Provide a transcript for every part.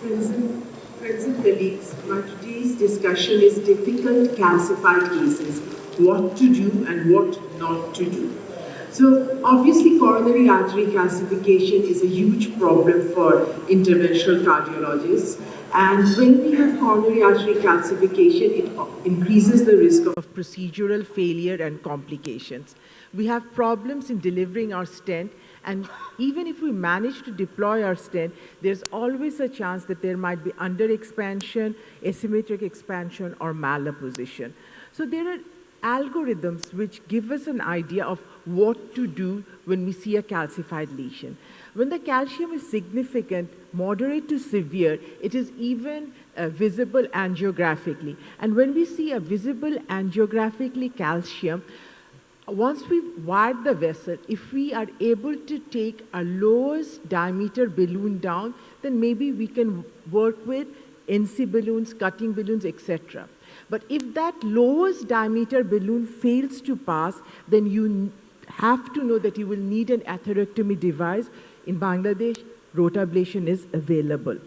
Friends and colleagues, my today's discussion is difficult calcified cases, what to do and what not to do. So obviously coronary artery calcification is a huge problem for interventional cardiologists, and when we have coronary artery calcification, it increases the risk of procedural failure and complications. We have problems in delivering our stent, and even if we manage to deploy our stent, there's always a chance that there might be under-expansion, asymmetric expansion, or malapposition. So there are algorithms which give us an idea of what to do when we see a calcified lesion. When the calcium is significant, moderate to severe, it is even visible angiographically. And when we see a visible angiographically calcium, once we've wired the vessel, if we are able to take a lowest diameter balloon down, then maybe we can work with NC balloons, cutting balloons, etc. But if that lowest diameter balloon fails to pass, then you have to know that you will need an atherectomy device. In Bangladesh, rotablation is available.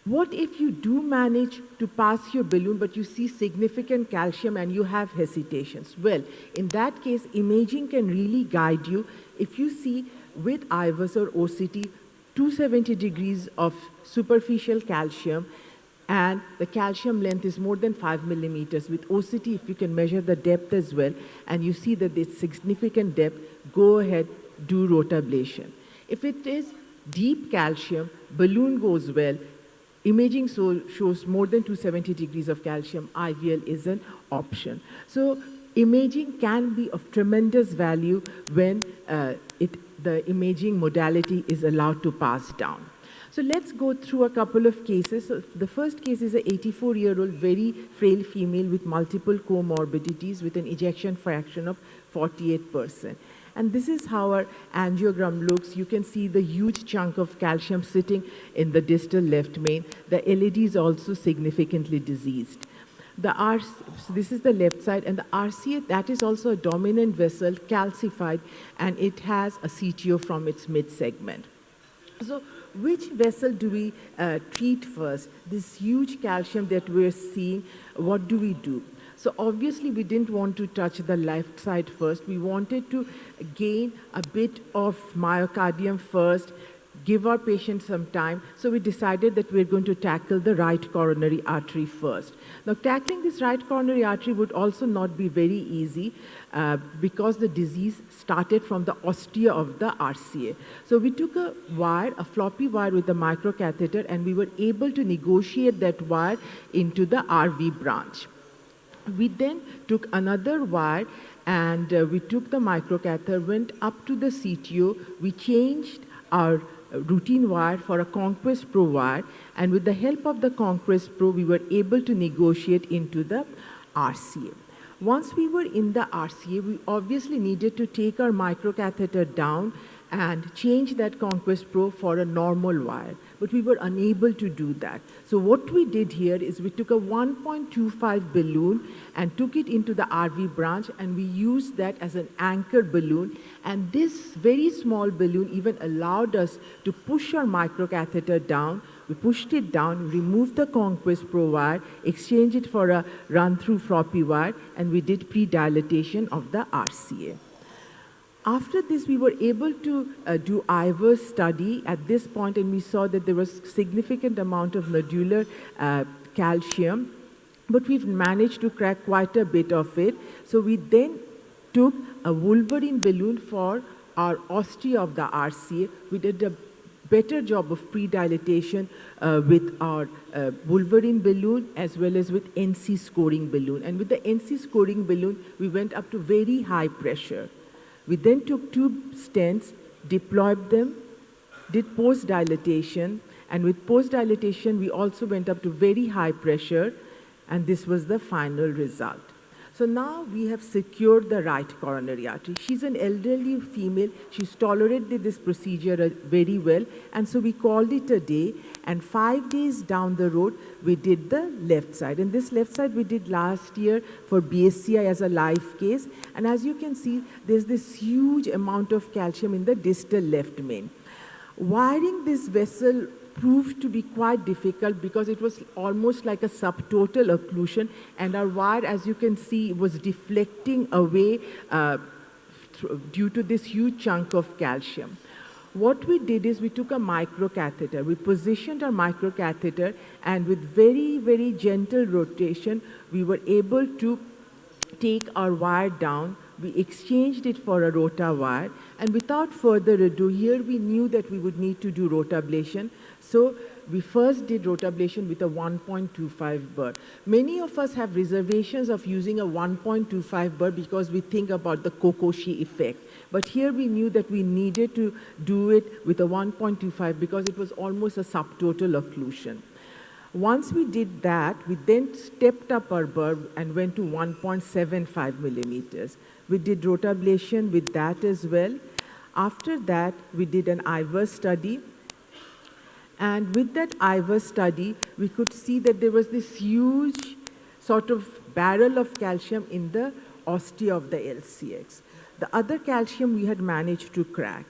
What if you do manage to pass your balloon, but you see significant calcium and you have hesitations? Well, in that case, imaging can really guide you. If you see with IVUS or OCT, 270 degrees of superficial calcium, and the calcium length is more than 5 millimeters. With OCT, if you can measure the depth as well, and you see that it's significant depth, go ahead, do rotablation. If it is deep calcium, balloon goes well, imaging shows more than 270 degrees of calcium, IVL is an option. So imaging can be of tremendous value when the imaging modality is allowed to pass down. So let's go through a couple of cases. So the first case is an 84-year-old, very frail female with multiple comorbidities with an ejection fraction of 48%. And this is how our angiogram looks. You can see the huge chunk of calcium sitting in the distal left main. The LED is also significantly diseased. So this is the left side, and the RCA, that is also a dominant vessel, calcified, and it has a CTO from its mid-segment. So which vessel do we treat first? This huge calcium that we're seeing, what do we do? So obviously we didn't want to touch the left side first. We wanted to gain a bit of myocardium first, give our patient some time. So we decided that we're going to tackle the right coronary artery first. Now tackling this right coronary artery would also not be very easy because the disease started from the ostia of the RCA. So we took a wire, a floppy wire with a microcatheter, and we were able to negotiate that wire into the RV branch. We then took another wire and we took the microcatheter, went up to the CTO, we changed our routine wire for a Conquest Pro wire, and with the help of the Conquest Pro, we were able to negotiate into the RCA. Once we were in the RCA, we obviously needed to take our microcatheter down and change that Conquest Pro for a normal wire, but we were unable to do that. So what we did here is we took a 1.25 balloon and took it into the RV branch, and we used that as an anchor balloon, and this very small balloon even allowed us to push our microcatheter down. We pushed it down, removed the Conquest Pro wire, exchanged it for a run-through floppy wire, and we did pre-dilatation of the RCA. After this, we were able to do IVUS study at this point, and we saw that there was significant amount of nodular calcium, but we've managed to crack quite a bit of it. So we then took a Wolverine balloon for our ostia of the RCA. We did a better job of pre-dilatation with our Wolverine balloon as well as with NC scoring balloon. And with the NC scoring balloon, we went up to very high pressure. We then took two stents, deployed them, did post-dilatation, and with post-dilatation, we also went up to very high pressure, and this was the final result. So now we have secured the right coronary artery. She's an elderly female. She's tolerated this procedure very well, and so we called it a day, and 5 days down the road, we did the left side. And this left side we did last year for BSCI as a live case, and as you can see, there's this huge amount of calcium in the distal left main. Wiring this vessel proved to be quite difficult because it was almost like a subtotal occlusion, and our wire, as you can see, was deflecting away due to this huge chunk of calcium. What we did is we took a microcatheter. We positioned our microcatheter, and with very, very gentle rotation, we were able to take our wire down. We exchanged it for a rota wire, and without further ado, here we knew that we would need to do rotablation. So we first did rotablation with a 1.25 burr. Many of us have reservations of using a 1.25 burr because we think about the Kokoshi effect. But here we knew that we needed to do it with a 1.25 because it was almost a subtotal occlusion. Once we did that, we then stepped up our burr and went to 1.75 millimeters. We did rotablation with that as well. After that, we did an IVER study. And with that IVER study, we could see that there was this huge sort of barrel of calcium in the ostia of the LCX. The other calcium we had managed to crack.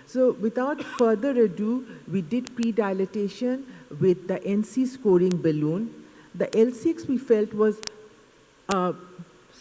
So without further ado, we did pre-dilatation with the NC scoring balloon. The LCX we felt was a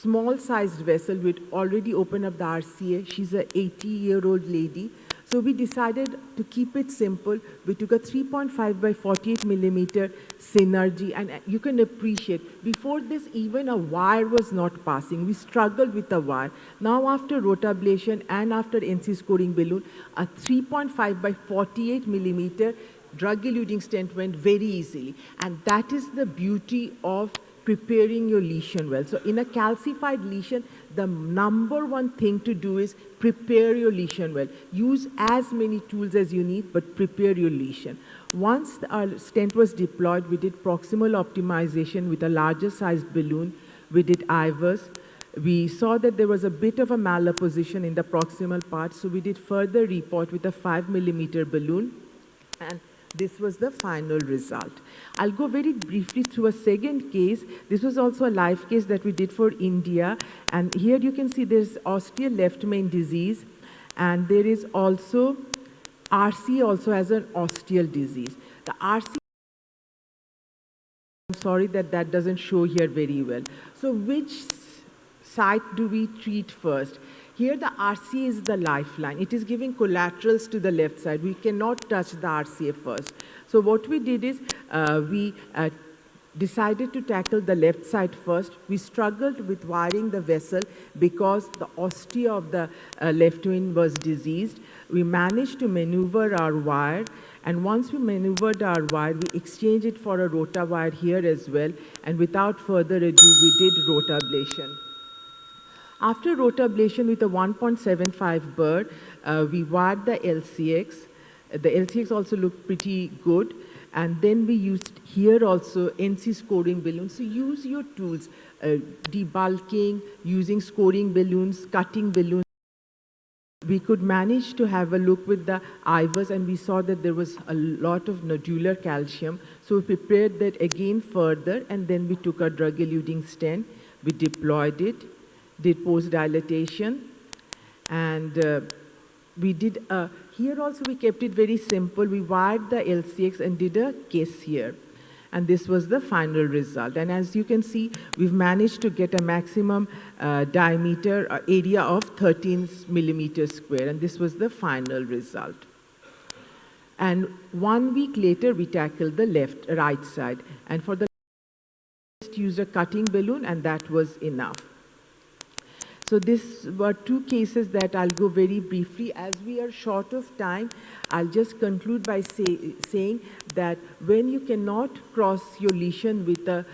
small-sized vessel. We'd already opened up the RCA. She's an 80-year-old lady. So we decided to keep it simple. We took a 3.5 by 48 millimeter synergy, and you can appreciate, before this even a wire was not passing. We struggled with the wire. Now after rotablation and after NC scoring balloon, a 3.5 by 48 millimeter drug-eluting stent went very easily. And that is the beauty of preparing your lesion well. So in a calcified lesion, the number one thing to do is prepare your lesion well. Use as many tools as you need, but prepare your lesion. Once our stent was deployed, we did proximal optimization with a larger sized balloon. We did IVERs. We saw that there was a bit of a malapposition in the proximal part, so we did further report with a 5 millimeter balloon. And this was the final result. I'll go very briefly through a second case. This was also a live case that we did for India. And here you can see there's ostial left main disease. And there is also, RC also has an ostial disease. The RC, I'm sorry that that doesn't show here very well. So which site do we treat first? Here the RCA is the lifeline. It is giving collaterals to the left side. We cannot touch the RCA first. So what we did is we decided to tackle the left side first. We struggled with wiring the vessel because the ostia of the left vein was diseased. We managed to maneuver our wire, and once we maneuvered our wire, we exchanged it for a rota wire here as well, and without further ado, we did rotablation. After rotablation with a 1.75 burr, we wired the LCX. The LCX also looked pretty good. And then we used here also NC scoring balloons. So use your tools, debulking, using scoring balloons, cutting balloons. We could manage to have a look with the IVERs, and we saw that there was a lot of nodular calcium. So we prepared that again further, and then we took our drug-eluting stent. We deployed it, did post-dilatation, and we did, here also we kept it very simple. We wired the LCX and did a case here. And this was the final result. And as you can see, we've managed to get a maximum diameter area of 13 millimeters square. And this was the final result. And 1 week later, we tackled the right side. And for the just used a cutting balloon, and that was enough. So these were two cases that I'll go very briefly. As we are short of time, I'll just conclude by saying that when you cannot cross your lesion with a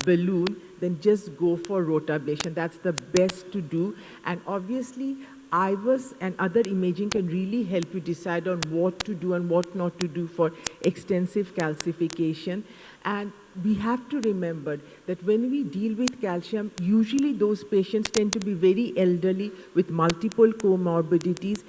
balloon, then just go for rotablation. That's the best to do. And obviously, IVERs and other imaging can really help you decide on what to do and what not to do for extensive calcification. And we have to remember that when we deal with calcium, usually those patients tend to be very elderly with multiple comorbidities.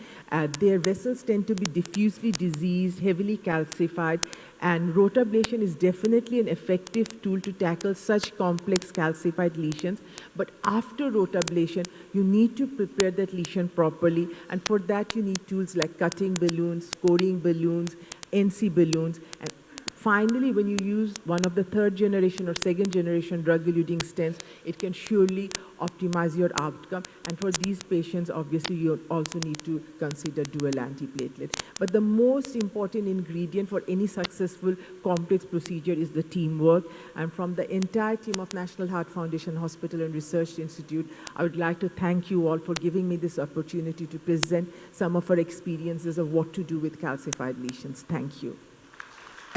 Their vessels tend to be diffusely diseased, heavily calcified, and rotablation is definitely an effective tool to tackle such complex calcified lesions. But after rotablation, you need to prepare that lesion properly, and for that you need tools like cutting balloons, scoring balloons, NC balloons, and Finally, when you use one of the third generation or second generation drug-eluting stents, it can surely optimize your outcome. And for these patients, obviously, you also need to consider dual antiplatelet. But the most important ingredient for any successful complex procedure is the teamwork. And from the entire team of National Heart Foundation Hospital and Research Institute, I would like to thank you all for giving me this opportunity to present some of our experiences of what to do with calcified lesions. Thank you.